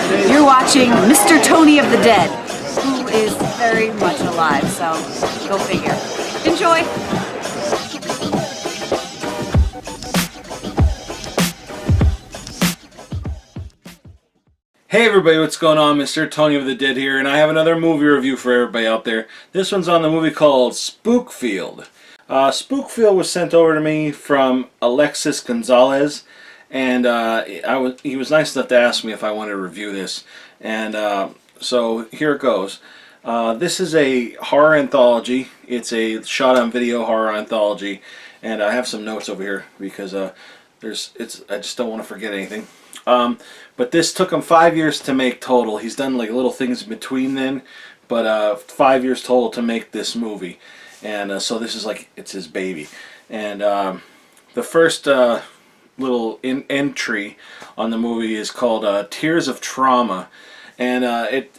You're watching Mr. Tony of the Dead, who is very much alive, so go figure. Enjoy! Hey everybody, what's going on? Mr. Tony of the Dead here, and I have another movie review for everybody out there. This one's on the movie called Spookfield. Spookfield was sent over to me from Alexis Gonzalez, and he was nice enough to ask me if I wanted to review this. And so here it goes. This is a horror anthology. It's a shot-on-video horror anthology, and I have some notes over here because I just don't want to forget anything. But this took him 5 years to make total. He's done like little things in between then, but 5 years total to make this movie. And so this is like, it's his baby. And the first little entry on the movie is called Tears of Trauma. And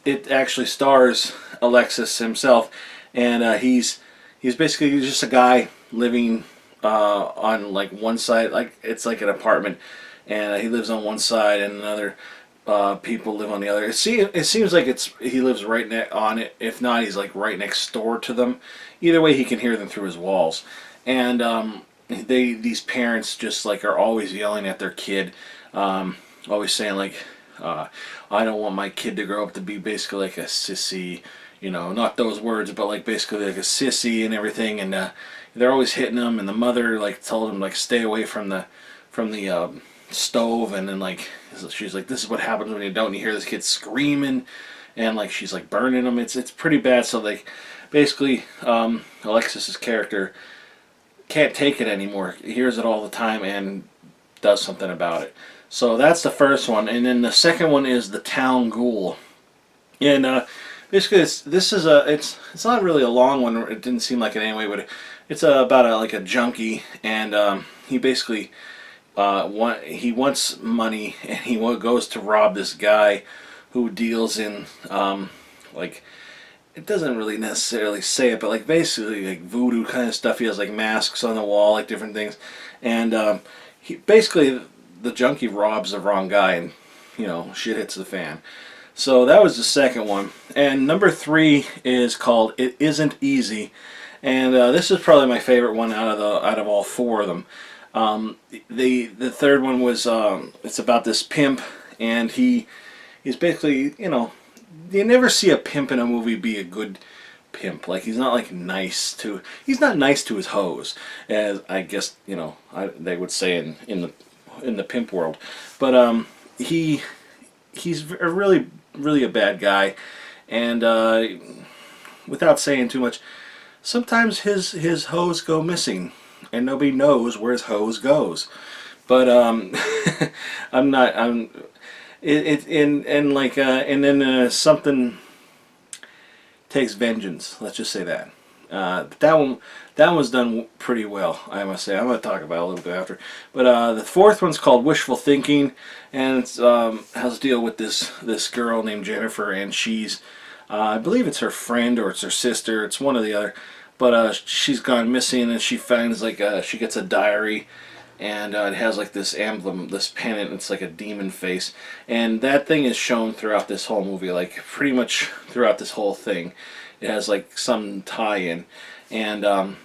it actually stars Alexis himself. And he's basically just a guy living on like one side, like it's like an apartment. And he lives on one side, and another people live on the other. It seems like he lives right on it. If not, he's like right next door to them. Either way, he can hear them through his walls. And these parents just like are always yelling at their kid, always saying like, I don't want my kid to grow up to be basically like a sissy, you know, not those words, but like basically like a sissy and everything. And they're always hitting him. And the mother like told him like stay away from the stove, and then like she's like, this is what happens when you don't. And you hear this kid screaming, and like she's like burning him. It's pretty bad. So like basically Alexis's character can't take it anymore. He hears it all the time and does something about it. So that's the first one, and then the second one is the town ghoul. And basically it's not really a long one. It didn't seem like it anyway, but it's about a junkie, and he basically he wants money, and he goes to rob this guy who deals in like, it doesn't really necessarily say it, but like basically like voodoo kind of stuff. He has like masks on the wall, like different things, and he basically, the junkie robs the wrong guy, and you know, shit hits the fan. So that was the second one. And number 3 is called It Isn't Easy, and this is probably my favorite one out of all 4 of them. The third one was it's about this pimp, and he's basically, you know, you never see a pimp in a movie be a good pimp. Like, he's not nice to his hoes, as I guess, you know, they would say in the pimp world. But he's really a bad guy, and without saying too much, sometimes his hoes go missing, and nobody knows where his hose goes. But something takes vengeance. Let's just say that. That one was done pretty well, I must say. I'm going to talk about it a little bit after. But the fourth one's called Wishful Thinking, and it has to deal with this girl named Jennifer, and she's I believe it's her friend or it's her sister. It's one or the other. But she's gone missing, and she finds like she gets a diary, and it has like this emblem, this pennant. It's like a demon face, and that thing is shown throughout this whole movie, like pretty much throughout this whole thing. It has like some tie-in, and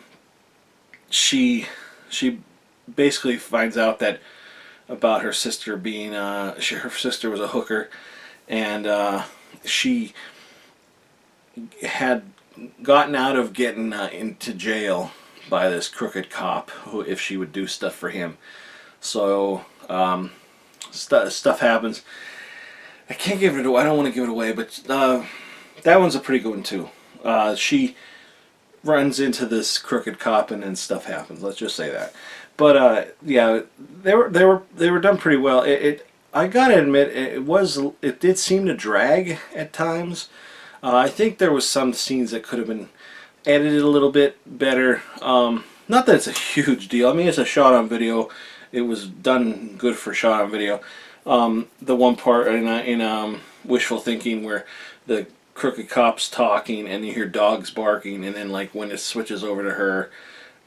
she basically finds out that about her sister being her sister was a hooker, and she had gotten out of getting into jail by this crooked cop who, if she would do stuff for him. So stuff happens. I can't give it away. I don't want to give it away, but that one's a pretty good one too. She runs into this crooked cop, and then stuff happens. Let's just say that. But yeah, they were done pretty well. I gotta admit, it did seem to drag at times. I think there was some scenes that could have been edited a little bit better. Not that it's a huge deal. I mean, it's a shot on video. It was done good for shot on video. The one part in Wishful Thinking where the crooked cop's talking and you hear dogs barking, and then like when it switches over to her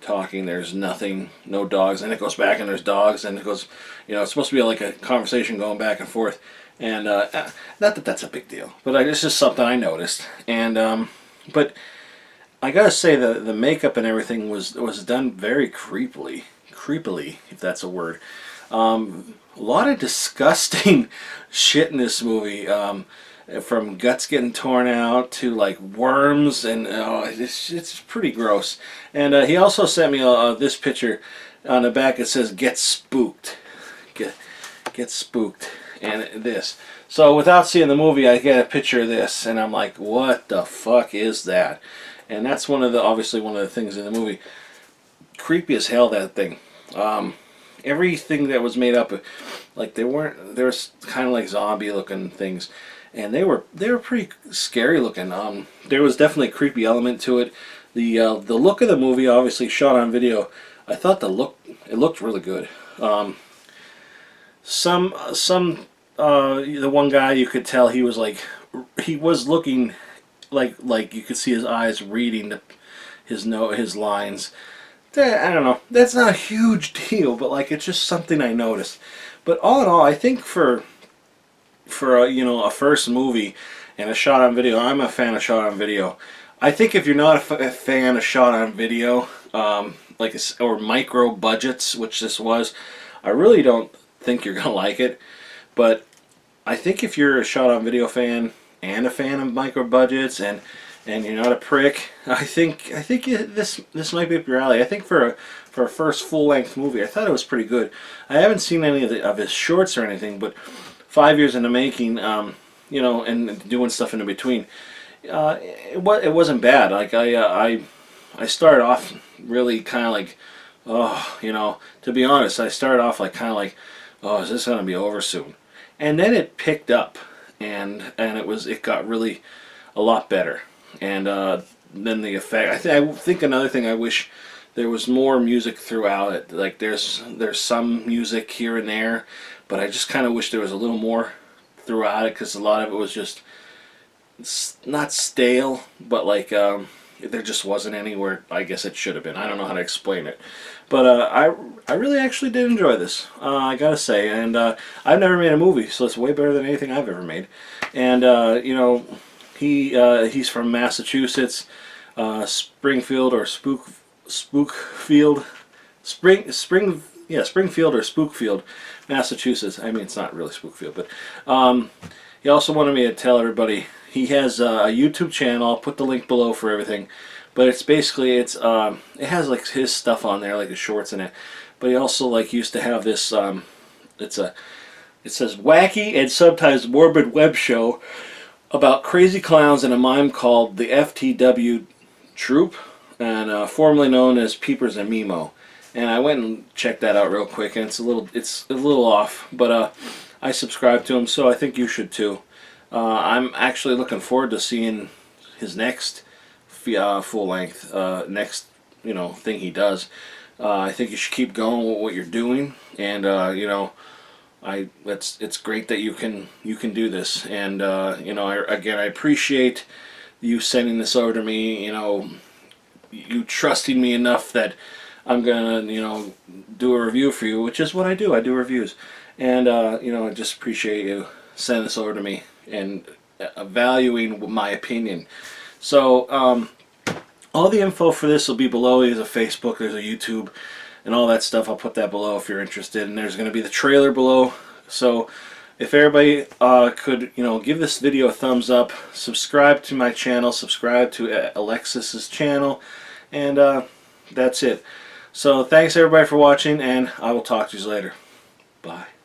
talking, there's nothing, no dogs, and it goes back and there's dogs, and it goes, you know, it's supposed to be like a conversation going back and forth, And not that that's a big deal, but it's just something I noticed. And but I gotta say the makeup and everything was done very creepily, if that's a word. A lot of disgusting shit in this movie. From guts getting torn out to like worms, and it's pretty gross. And he also sent me this picture. On the back it says "Get spooked," get spooked, and this. So without seeing the movie, I get a picture of this, and I'm like, what the fuck is that? And that's obviously one of the things in the movie. Creepy as hell, that thing. Everything that was made up, like there was kind of like zombie looking things. And they were pretty scary looking. There was definitely a creepy element to it. The look of the movie, obviously shot on video, I thought it looked really good. The one guy, you could tell he was looking like you could see his eyes reading his lines. I don't know. That's not a huge deal, but like it's just something I noticed. But all in all, I think for a first movie and a shot on video, I'm a fan of shot on video. I think if you're not a fan of shot on video, or micro budgets, which this was, I really don't think you're gonna like it. But I think if you're a shot on video fan and a fan of micro budgets and you're not a prick, I think this might be up your alley. I think for a first full length movie, I thought it was pretty good. I haven't seen any of his shorts or anything, but 5 years in the making, and doing stuff in between, it wasn't bad. Like I started off really kind of like, to be honest, I started off like kind of like, oh, is this gonna be over soon? And then it picked up, and it got really a lot better. And then the effect. I think another thing, I wish there was more music throughout it. Like there's some music here and there, but I just kind of wish there was a little more throughout it, because a lot of it was just not stale, but like there just wasn't anywhere I guess it should have been. I don't know how to explain it, but I really actually did enjoy this. I gotta say, and I've never made a movie, so it's way better than anything I've ever made. And he's from Massachusetts, Springfield or Spookfield, Springfield or Spookfield, Massachusetts. I mean, it's not really Spookfield, but he also wanted me to tell everybody he has a YouTube channel. I'll put the link below for everything, but it's basically it has like his stuff on there, like his shorts in it. But he also used to have this it says wacky and sometimes morbid web show about crazy clowns and a mime called the FTW Troop, and formerly known as Peepers and Mimo. And I went and checked that out real quick, and it's a little off, but I subscribe to him, so I think you should too. I'm actually looking forward to seeing his next full length next thing he does. I think you should keep going with what you're doing, and it's great that you can do this. And I appreciate you sending this over to me. You trusting me enough that I'm gonna do a review for you, which is what I do. I do reviews, and I just appreciate you sending this over to me and valuing my opinion. So all the info for this will be below. There's a Facebook, there's a YouTube, and all that stuff. I'll put that below if you're interested. And there's going to be the trailer below. So if everybody could give this video a thumbs up, subscribe to my channel, subscribe to Alexis's channel, and that's it. So thanks everybody for watching, and I will talk to you later. Bye.